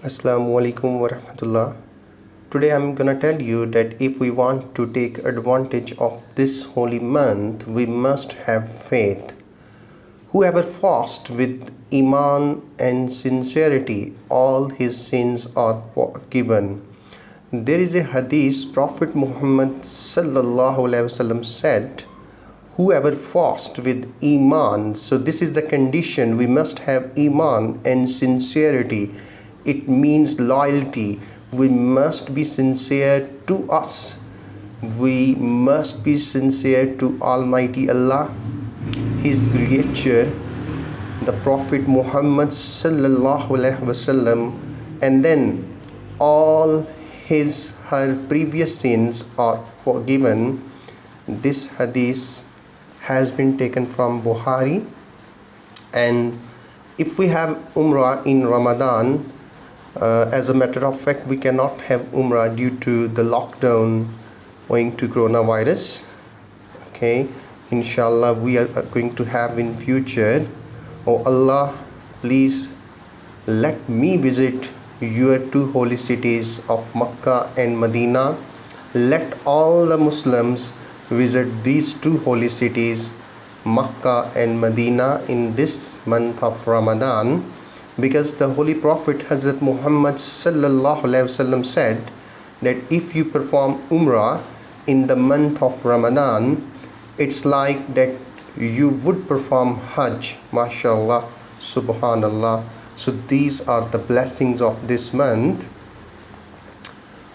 Assalamu alaikum wa rahmatullah. Today I'm gonna tell you that if we want to take advantage of this holy month, we must have faith. Whoever fasts with iman and sincerity, all his sins are forgiven. There is a hadith Prophet Muhammad sallallahu alaihi wasallam said, whoever fasts with iman, so this is the condition, we must have iman and sincerity. It means loyalty. We must be sincere to us. We must be sincere to Almighty Allah, His creature, the Prophet Muhammad sallallahu alaihi wasallam, and then all her previous sins are forgiven. This hadith has been taken from Bukhari. And if we have Umrah in Ramadan, as a matter of fact, we cannot have Umrah due to the lockdown owing to coronavirus. Okay, inshallah we are going to have in future. Oh Allah, please let me visit your two holy cities of Makkah and Medina. Let all the Muslims visit these two holy cities, Makkah and Medina, in this month of Ramadan, because the Holy Prophet Hazrat Muhammad sallallahu alaihi wasallam said that if you perform Umrah in the month of Ramadan, it's like that you would perform Hajj. MashaAllah, Subhanallah. So these are the blessings of this month.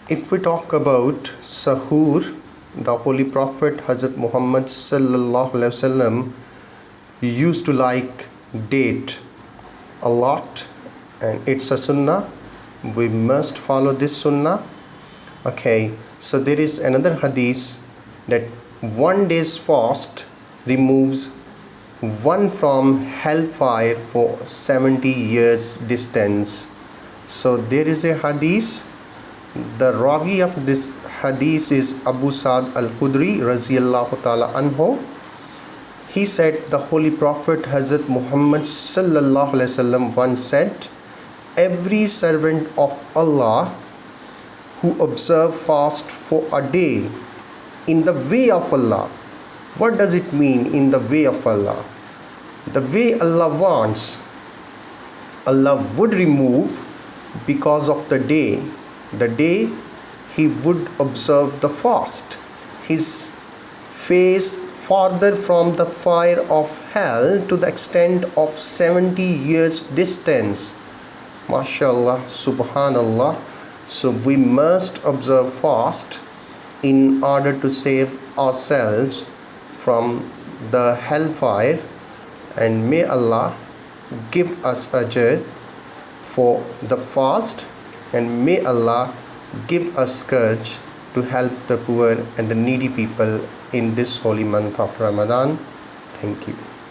If we talk about Sahur, the Holy Prophet Hazrat Muhammad sallallahu alaihi wasallam used to like date a lot, and it's a sunnah. We must follow this sunnah. Okay, so there is another hadith that one day's fast removes one from hellfire for 70 years distance. So there is a hadith, the rawi of this hadith is Abu Sa'd al-Khudri raziyallahu ta'ala anhu. He said the Holy Prophet Hazrat Muhammad sallallahu alaihi wasallam once said, every servant of Allah who observe fast for a day in the way of Allah. What does it mean, in the way of Allah? The way Allah wants, Allah would remove because of the day he would observe the fast, his face farther from the fire of hell to the extent of 70 years distance. MashaAllah, Subhanallah. So we must observe fast in order to save ourselves from the hellfire, and may Allah give us ajr for the fast, and may Allah give us courage to help the poor and the needy people in this holy month of Ramadan. Thank you.